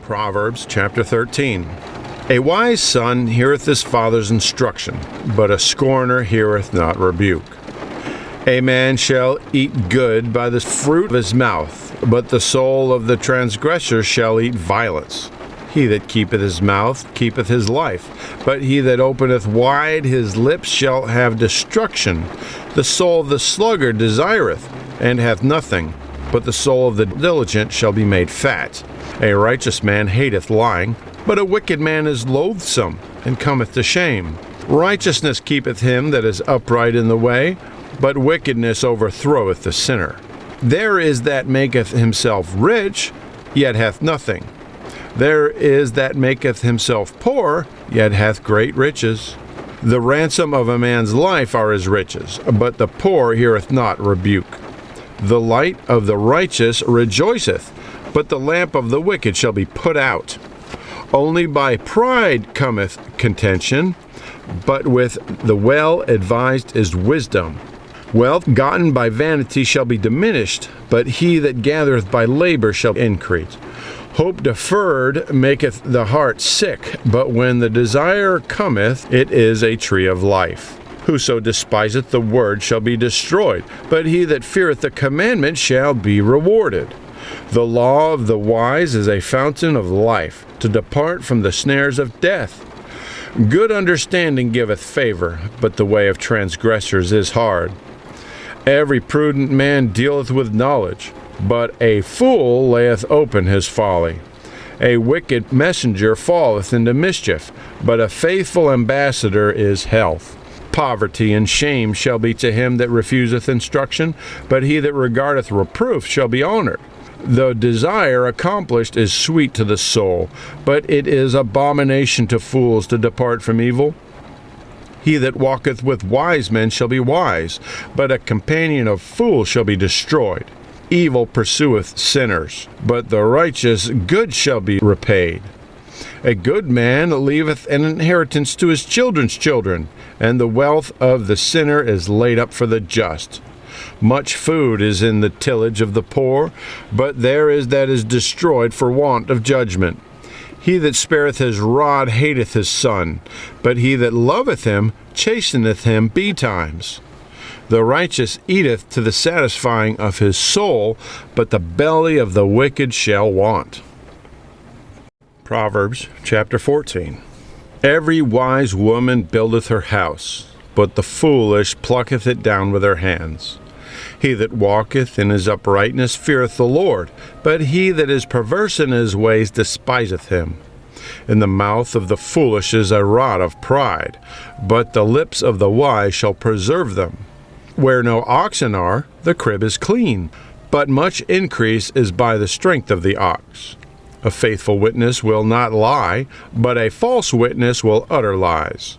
Proverbs chapter 13. A wise son heareth his father's instruction, but a scorner heareth not rebuke. A man shall eat good by the fruit of his mouth, but the soul of the transgressor shall eat violence. He that keepeth his mouth keepeth his life, but he that openeth wide his lips shall have destruction. The soul of the sluggard desireth, and hath nothing, but the soul of the diligent shall be made fat. A righteous man hateth lying, but a wicked man is loathsome, and cometh to shame. Righteousness keepeth him that is upright in the way, but wickedness overthroweth the sinner. There is that maketh himself rich, yet hath nothing. There is that maketh himself poor, yet hath great riches. The ransom of a man's life are his riches, but the poor heareth not rebuke. The light of the righteous rejoiceth, but the lamp of the wicked shall be put out. Only by pride cometh contention, but with the well-advised is wisdom. Wealth gotten by vanity shall be diminished, but he that gathereth by labor shall increase. Hope deferred maketh the heart sick, but when the desire cometh, it is a tree of life. Whoso despiseth the word shall be destroyed, but he that feareth the commandment shall be rewarded. The law of the wise is a fountain of life, to depart from the snares of death. Good understanding giveth favour, but the way of transgressors is hard. Every prudent man dealeth with knowledge, but a fool layeth open his folly. A wicked messenger falleth into mischief, but a faithful ambassador is health. Poverty and shame shall be to him that refuseth instruction, but he that regardeth reproof shall be honored. The desire accomplished is sweet to the soul, but it is abomination to fools to depart from evil. He that walketh with wise men shall be wise, but a companion of fools shall be destroyed. Evil pursueth sinners, but the righteous good shall be repaid. A good man leaveth an inheritance to his children's children, and the wealth of the sinner is laid up for the just. Much food is in the tillage of the poor, but there is that is destroyed for want of judgment. He that spareth his rod hateth his son, but he that loveth him chasteneth him betimes. The righteous eateth to the satisfying of his soul, but the belly of the wicked shall want. Proverbs chapter 14. Every wise woman buildeth her house, but the foolish plucketh it down with her hands. He that walketh in his uprightness feareth the Lord, but he that is perverse in his ways despiseth him. In the mouth of the foolish is a rod of pride, but the lips of the wise shall preserve them. Where no oxen are, the crib is clean, but much increase is by the strength of the ox. A faithful witness will not lie, but a false witness will utter lies.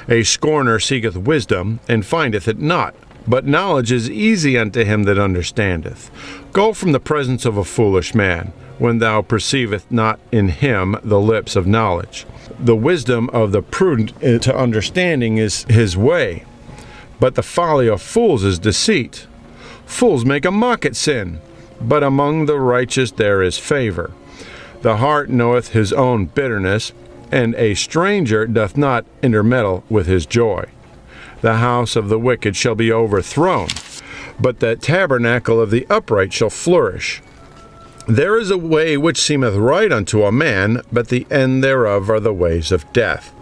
A scorner seeketh wisdom, and findeth it not, but knowledge is easy unto him that understandeth. Go from the presence of a foolish man, when thou perceivest not in him the lips of knowledge. The wisdom of the prudent to understanding is his way, but the folly of fools is deceit. Fools make a mock at sin, but among the righteous there is favour. The heart knoweth his own bitterness, and a stranger doth not intermeddle with his joy. The house of the wicked shall be overthrown, but the tabernacle of the upright shall flourish. There is a way which seemeth right unto a man, but the end thereof are the ways of death.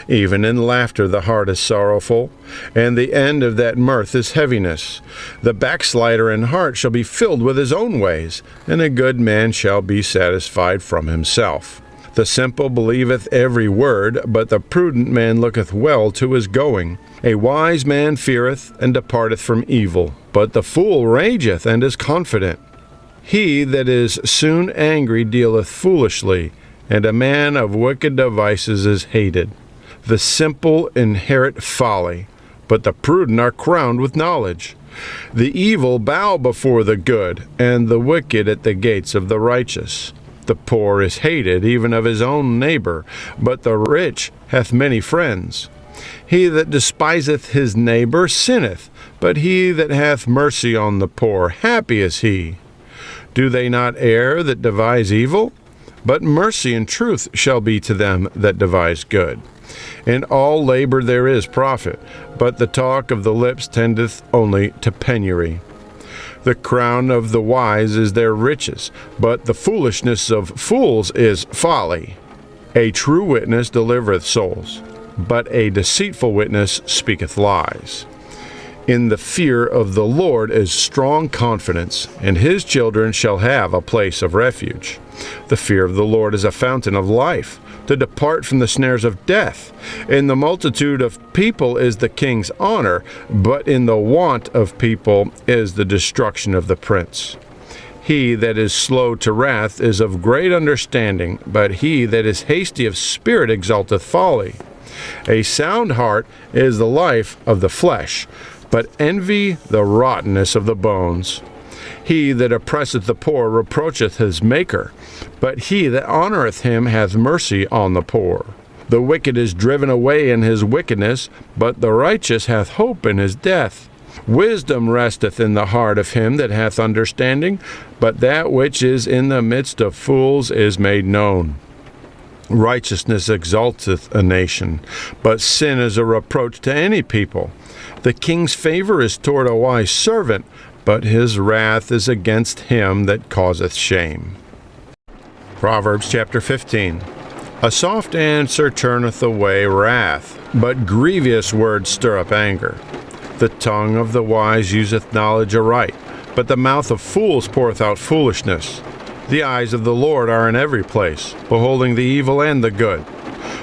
Even in laughter the heart is sorrowful, and the end of that mirth is heaviness. The backslider in heart shall be filled with his own ways, and a good man shall be satisfied from himself. The simple believeth every word, but the prudent man looketh well to his going. A wise man feareth, and departeth from evil, but the fool rageth, and is confident. He that is soon angry dealeth foolishly, and a man of wicked devices is hated. The simple inherit folly, but the prudent are crowned with knowledge. The evil bow before the good, and the wicked at the gates of the righteous. The poor is hated even of his own neighbor, but the rich hath many friends. He that despiseth his neighbor sinneth, but he that hath mercy on the poor, happy is he. Do they not err that devise evil? but mercy and truth shall be to them that devise good. In all labor there is profit, but the talk of the lips tendeth only to penury. The crown of the wise is their riches, but the foolishness of fools is folly. A true witness delivereth souls, but a deceitful witness speaketh lies. In the fear of the Lord is strong confidence, and his children shall have a place of refuge. The fear of the Lord is a fountain of life, to depart from the snares of death. In the multitude of people is the king's honor, but in the want of people is the destruction of the prince. He that is slow to wrath is of great understanding, but he that is hasty of spirit exalteth folly. A sound heart is the life of the flesh, but envy the rottenness of the bones. He that oppresseth the poor reproacheth his Maker, but he that honoureth him hath mercy on the poor. The wicked is driven away in his wickedness, but the righteous hath hope in his death. Wisdom resteth in the heart of him that hath understanding, but that which is in the midst of fools is made known. Righteousness exalteth a nation, but sin is a reproach to any people. The king's favor is toward a wise servant, but his wrath is against him that causeth shame. Proverbs chapter 15. A soft answer turneth away wrath, but grievous words stir up anger. The tongue of the wise useth knowledge aright, but the mouth of fools poureth out foolishness. The eyes of the Lord are in every place, beholding the evil and the good.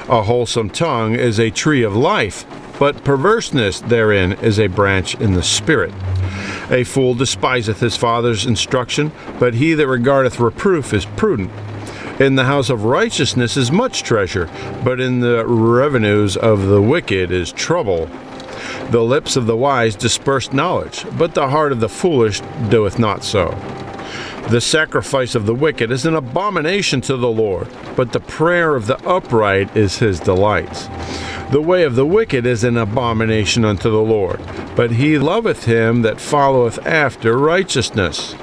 A wholesome tongue is a tree of life, but perverseness therein is a branch in the spirit. A fool despiseth his father's instruction, but he that regardeth reproof is prudent. In the house of righteousness is much treasure, but in the revenues of the wicked is trouble. The lips of the wise disperse knowledge, but the heart of the foolish doeth not so. The sacrifice of the wicked is an abomination to the Lord, but the prayer of the upright is his delight. The way of the wicked is an abomination unto the Lord, but he loveth him that followeth after righteousness.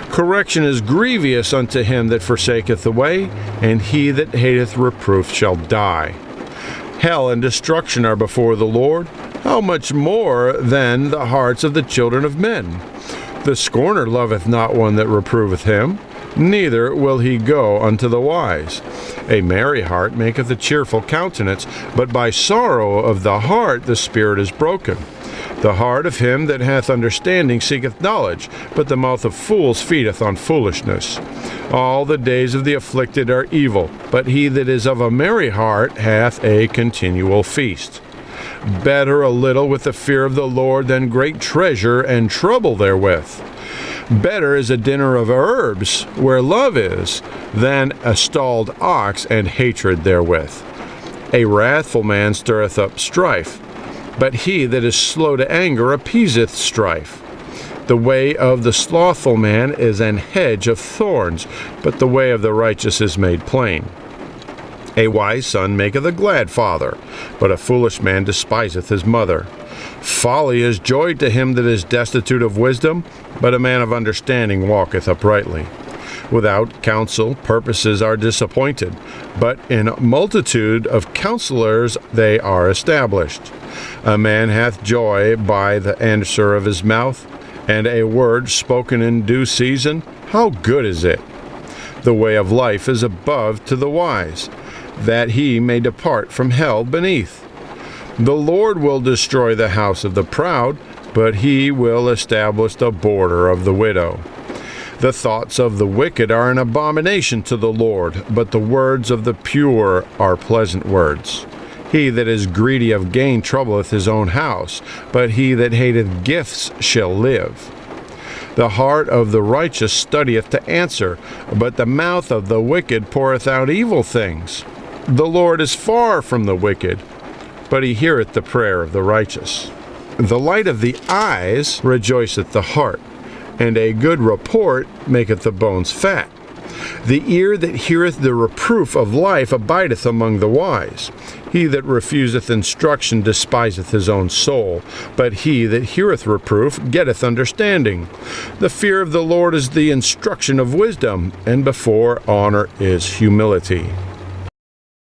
Correction is grievous unto him that forsaketh the way, and he that hateth reproof shall die. Hell and destruction are before the Lord. How much more than the hearts of the children of men? The scorner loveth not one that reproveth him, neither will he go unto the wise. A merry heart maketh a cheerful countenance, but by sorrow of the heart the spirit is broken. The heart of him that hath understanding seeketh knowledge, but the mouth of fools feedeth on foolishness. All the days of the afflicted are evil, but he that is of a merry heart hath a continual feast. Better a little with the fear of the Lord than great treasure and trouble therewith. Better is a dinner of herbs, where love is, than a stalled ox and hatred therewith. A wrathful man stirreth up strife, but he that is slow to anger appeaseth strife. The way of the slothful man is an hedge of thorns, but the way of the righteous is made plain. A wise son maketh a glad father, but a foolish man despiseth his mother. Folly is joy to him that is destitute of wisdom, but a man of understanding walketh uprightly. Without counsel purposes are disappointed, but in multitude of counselors they are established. A man hath joy by the answer of his mouth, and a word spoken in due season, how good is it? The way of life is above to the wise, that he may depart from hell beneath. The Lord will destroy the house of the proud, but he will establish the border of the widow. The thoughts of the wicked are an abomination to the Lord, but the words of the pure are pleasant words. He that is greedy of gain troubleth his own house, but he that hateth gifts shall live. The heart of the righteous studieth to answer, but the mouth of the wicked poureth out evil things. The Lord is far from the wicked, but he heareth the prayer of the righteous. The light of the eyes rejoiceth the heart, and a good report maketh the bones fat. The ear that heareth the reproof of life abideth among the wise. He that refuseth instruction despiseth his own soul, but he that heareth reproof getteth understanding. The fear of the Lord is the instruction of wisdom, and before honor is humility.